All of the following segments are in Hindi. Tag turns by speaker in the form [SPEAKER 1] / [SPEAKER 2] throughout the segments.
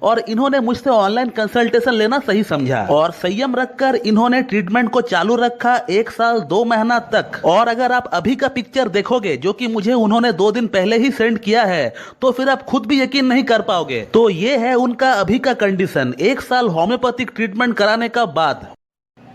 [SPEAKER 1] और इन्होंने मुझसे ऑनलाइन कंसल्टेशन लेना सही समझा और संयम रखकर इन्होंने ट्रीटमेंट को चालू रखा 1 साल 2 महीना तक। और अगर आप अभी का पिक्चर देखोगे जो कि मुझे उन्होंने 2 दिन पहले ही सेंड किया है तो फिर आप खुद भी यकीन नहीं कर पाओगे। तो ये है उनका अभी का कंडीशन 1 साल होम्योपैथिक ट्रीटमेंट कराने का बाद।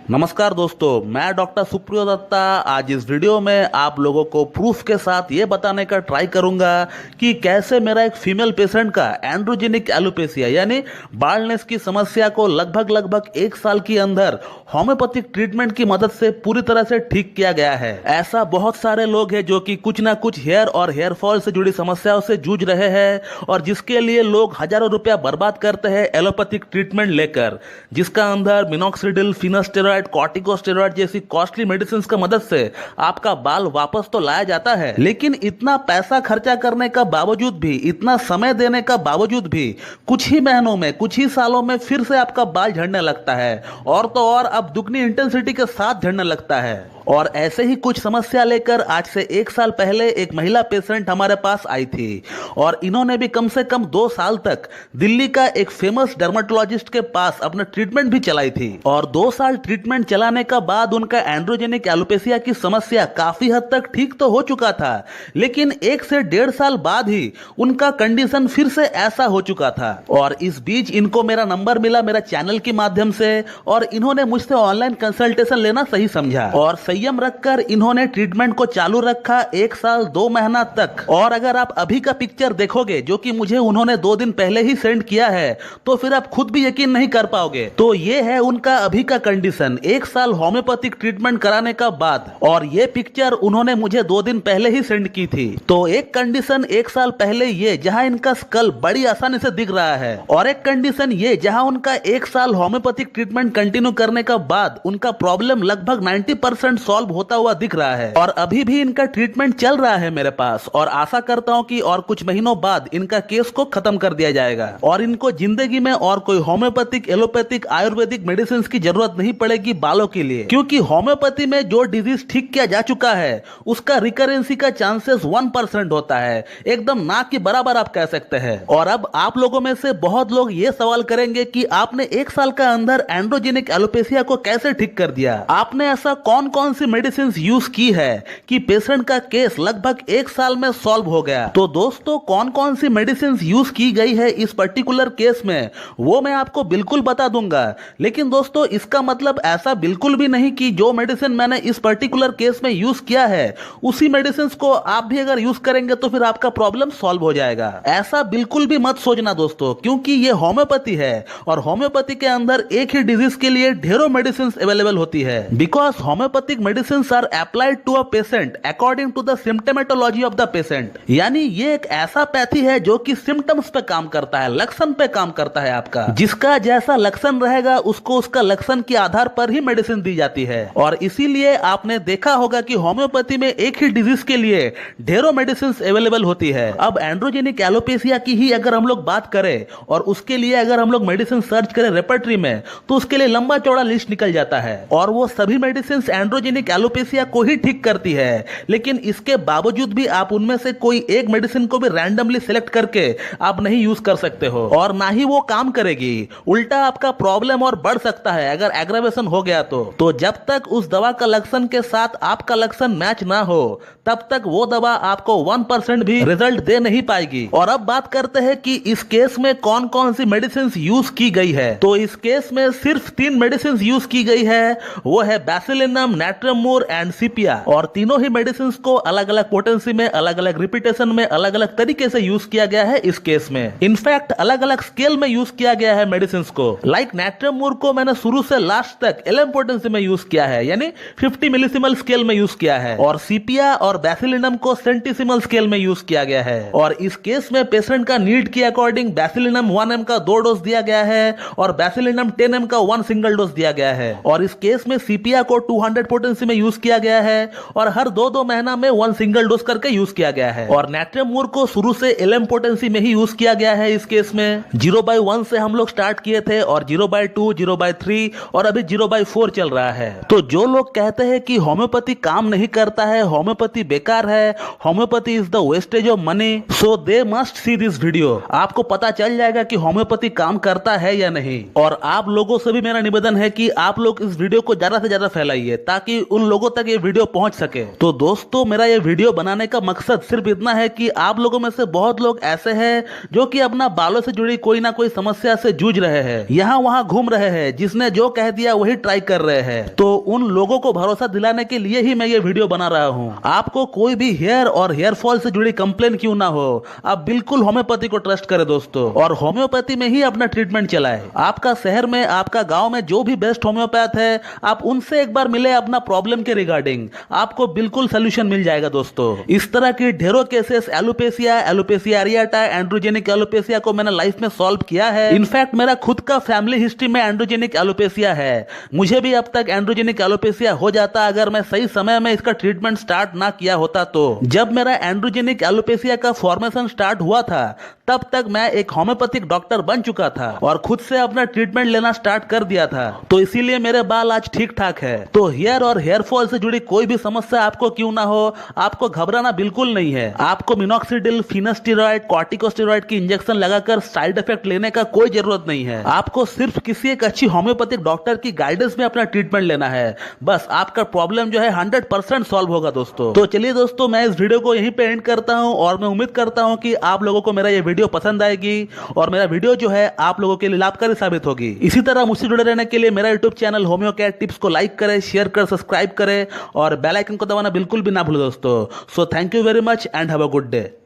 [SPEAKER 1] नमस्कार दोस्तों, मैं डॉक्टर सुप्रियो दत्ता। आज इस वीडियो में आप लोगों को प्रूफ के साथ ये बताने का ट्राई करूंगा कि कैसे मेरा एक फीमेल पेशेंट का एंड्रोजेनिक एलोपेशिया यानी बाल्डनेस की समस्या को लगभग 1 साल के अंदर होम्योपैथिक ट्रीटमेंट की मदद से पूरी तरह से ठीक किया गया है। ऐसा बहुत सारे लोग हैं जो कि कुछ ना कुछ हेयर और हेयर फॉल से जुड़ी समस्याओं से जूझ रहे हैं और जिसके लिए लोग हजारों रुपया बर्बाद करते हैं एलोपैथिक ट्रीटमेंट लेकर, जिसका अंदर मिनॉक्सिडिल, फिनास्टेरॉइड, कॉर्टिकोस्टेरॉइड जैसी कॉस्टली मेडिसिन का मदद से आपका बाल वापस तो लाया जाता है, लेकिन इतना पैसा खर्चा करने का बावजूद भी, इतना समय देने का बावजूद भी कुछ ही महीनों में, कुछ ही सालों में फिर से आपका बाल झड़ने लगता है और तो और अब दुगनी इंटेंसिटी के साथ झड़ने लगता है। और ऐसे ही कुछ समस्या लेकर आज से 1 साल पहले एक महिला पेशेंट हमारे पास आई थी और इन्होंने भी कम से कम 2 साल तक दिल्ली का एक फेमस डर्मेटोलॉजिस्ट के पास अपना ट्रीटमेंट भी चलाई थी। और 2 साल ट्रीटमेंट चलाने का बाद उनका एंड्रोजेनिक एलोपेशिया की समस्या काफी हद तक ठीक तो हो चुका था, लेकिन 1 से 1.5 साल बाद ही उनका कंडीशन फिर से ऐसा हो चुका था। और इस बीच इनको मेरा नंबर मिला मेरा चैनल के माध्यम से और इन्होंने मुझसे ऑनलाइन कंसल्टेशन लेना सही समझा और संयम रखकर इन्होंने ट्रीटमेंट को चालू रखा 1 साल 2 महीना तक। और अगर आप अभी का पिक्चर देखोगे जो कि मुझे उन्होंने 2 दिन पहले ही सेंड किया है तो फिर आप खुद भी यकीन नहीं कर पाओगे। तो ये है उनका अभी का कंडीशन 1 साल होम्योपैथिक ट्रीटमेंट कराने का बाद। और ये पिक्चर उन्होंने मुझे 2 दिन पहले ही सेंड की थी। तो एक कंडीशन 1 साल पहले ये जहां इनका स्कल बड़ी आसानी से दिख रहा है और एक कंडीशन ये जहां उनका 1 साल होम्योपैथिक ट्रीटमेंट कंटिन्यू करने का बाद उनका प्रॉब्लम लगभग 90% सॉल्व होता हुआ दिख रहा है और अभी भी इनका ट्रीटमेंट चल रहा है मेरे पास। और आशा करता हूं कि और कुछ महीनों बाद इनका केस को खत्म कर दिया जाएगा और इनको जिंदगी में और कोई होम्योपैथिक, एलोपैथिक, आयुर्वेदिक मेडिसिन की जरूरत नहीं पड़ेगी बालों के लिए, क्योंकि होम्योपैथी में जो डिजीज ठीक किया जा चुका है उसका रिकरेंसी का चांसेस 1% होता है, एकदम ना के बराबर आप कह सकते हैं। और अब आप लोगों में से बहुत लोग ये सवाल करेंगे कि आपने 1 साल का अंदर एंड्रोजेनिक एलोपेशिया को कैसे ठीक कर दिया, आपने ऐसा कौन कौन सी मेडिसिन यूज की है कि पेशेंट का केस लगभग 1 साल में सॉल्व हो गया। तो दोस्तों कौन कौन सी मेडिसिन यूज की गई है इस पर्टिकुलर केस में वो मैं आपको बिल्कुल बता दूंगा, लेकिन दोस्तों इसका मतलब ऐसा बिल्कुल भी नहीं कि जो मेडिसिन मैंने इस पर्टिकुलर केस में यूज किया है उसी मेडिसिन को आप भी अगर यूज करेंगे तो फिर आपका प्रॉब्लम सॉल्व हो जाएगा। ऐसा बिल्कुल भी मत सोचना दोस्तों, क्योंकि ये होम्योपैथी है और होम्योपैथी के अंदर एक ही डिजीज के लिए ढेरों मेडिसिन अवेलेबल होती है। Because homeopathic medicine are applied to a patient according to the symptomatology of the patient, यानी ये एक ऐसा पैथी है जो कि सिम्टम्स पे काम करता है, लक्षण पे काम करता है। आपका जिसका जैसा लक्षण रहेगा उसको उसका लक्षण के आधार पर ही मेडिसिन दी जाती है। और इसीलिए आपने देखा होगा कि होम्योपैथी में एक ही डिजीज के लिए ढेरों मेडिसिन अवेलेबल होती है। अब एंड्रोजेनिक एलोपेशिया की ही अगर हम लोग बात करें और उसके लिए अगर हम लोग मेडिसिन सर्च करें रेपर्टरी में तो उसके लिए लंबा चौड़ा लिस्ट निकल जाता है और वो सभी मेडिसिन एंड्रोजेनिक एलोपेशिया को ही ठीक करती है। लेकिन इसके बावजूद भी आप उनमें से कोई एक मेडिसिन को भी रैंडमली सिलेक्ट करके आप नहीं यूज कर सकते हो और ना ही वो काम करेगी, उल्टा आपका प्रॉब्लम और बढ़ सकता है अगर एग्रावेशन हो गया तो जब तक उस दवा का लक्षण के साथ आपका लक्षण मैच ना हो तब तक वो दवा आपको 1% भी रिजल्ट दे नहीं पाएगी। और अब बात करते हैं कि इस केस में कौन कौन सी मेडिसिन यूज की गई है। तो इस केस में सिर्फ 3 मेडिसिन यूज की गई है, वो है बैसिलिनम, नाट्रियम मूर एंड सीपिया। और तीनों ही मेडिसिन को अलग अलग पोटेंसी में, अलग अलग रिपीटेशन में, अलग अलग तरीके से यूज किया गया है इस केस में। इनफैक्ट अलग अलग स्केल में यूज किया गया है मेडिसिन को। लाइक नाट्रियम मूर को मैंने शुरू से लास्ट तक LM पोटेंसी में यूज किया है, यानी 50 मिलीसिमल स्केल में यूज किया है। और सीपिया और बैसिलिनम को सेंटीसिमल स्केल में यूज किया गया है। और इस केस में पेशेंट का नीड के अकॉर्डिंग बैसिलिनम 1 mg का 2 डोज दिया गया है और बैसिलिनम 10 mg का 1 सिंगल डोज दिया गया है। और इस केस में सीपिया को 200 पोटेंसी में यूज किया गया है और हर 2-2 महीना में 1 सिंगल डोज करके यूज किया गया है। और नाट्रियम मूर को शुरू से LM पोटेंसी में ही यूज किया गया है। इस केस में 0/1 से हम लोग स्टार्ट किए थे और 0/2, 0/3 और अभी 0/4 चल रहा है। तो जो लोग कहते हैं कि होम्योपैथी काम नहीं करता है, होम्योपैथी बेकार है, homeopathy is the wastage of money, so they must see this video. आपको पता चल जाएगा कि होम्योपैथी काम करता है या नहीं। और आप लोगों से भी मेरा निवेदन है कि आप लोग इस वीडियो को ज्यादा से ज्यादा फैलाइए ताकि उन लोगों तक ये वीडियो पहुंच सके। तो दोस्तों, मेरा ये वीडियो बनाने का मकसद सिर्फ इतना है कि आप लोगों में से बहुत लोग ऐसे हैं जो कि अपना बालों से जुड़ी कोई ना कोई समस्या से जूझ रहे हैं, यहाँ वहाँ घूम रहे हैं, जिसने जो कह दिया वही ट्राई कर रहे हैं। तो उन लोगों को भरोसा दिलाने के लिए ही मैं ये वीडियो बना रहा हूँ। आपको कोई भी हेयर और हेयर फॉल से जुड़ी कंप्लेन क्यों ना हो, आप बिल्कुल होम्योपैथी को ट्रस्ट करें दोस्तों, और होम्योपैथी में ही अपना ट्रीटमेंट चलाएं। आपका शहर में, आपका गांव में जो भी बेस्ट होम्योपैथ है, आप उनसे एक बार मिले अपना प्रॉब्लम के रिगार्डिंग, आपको बिल्कुल सोल्यूशन मिल जाएगा दोस्तों। इस तरह की ढेरों cases alopecia, alopecia areata, androgenic alopecia को मैंने लाइफ में सॉल्व किया है। इनफैक्ट मेरा खुद का फैमिली हिस्ट्री में एंड्रोजेनिक एलोपेशिया है। मुझे भी अब तक एंड्रोजेनिक एलोपेशिया हो जाता अगर मैं सही समय में इसका ट्रीटमेंट स्टार्ट ना किया होता। तो जब मेरा एंड्रोजेनिक एलोपेशिया का फॉर्मेशन स्टार्ट हुआ था तब तक मैं एक होम्योपैथिक डॉक्टर बन चुका था और खुद से अपना ट्रीटमेंट लेना स्टार्ट कर दिया था। तो इसीलिए मेरे बाल आज ठीक ठाक है। तो हेयर और हेयर फॉल से जुड़ी कोई भी समस्या आपको क्यों ना हो, आपको घबराना बिल्कुल नहीं है। आपको मिनॉक्सिडिल, फिनास्टेरॉइड, कॉर्टिकोस्टेरॉइड की इंजेक्शन लगाकर साइड इफेक्ट लेने का कोई जरूरत नहीं है। आपको सिर्फ किसी एक अच्छी होम्योपैथिक डॉक्टर की गाइडेंस में अपना ट्रीटमेंट लेना है। बस आपका प्रॉब्लम जो है 100% सॉल्व होगा दोस्तों। तो चलिए दोस्तों, मैं इस वीडियो को यहीं पे एंड करता हूं और मैं उम्मीद करता हूं कि आप लोगों को मेरा ये वीडियो पसंद आएगी और मेरा वीडियो जो है आप लोगों के लिए लाभकारी साबित होगी। इसी तरह मुझसे जुड़े रहने के लिए मेरा YouTube channel homeo care tips को लाइक करें, शेयर कर, सब्सक्राइब करें और बेल आइकन को दबाना बिल्कुल भी ना भूलें दोस्तों। So thank you very much and have a good day.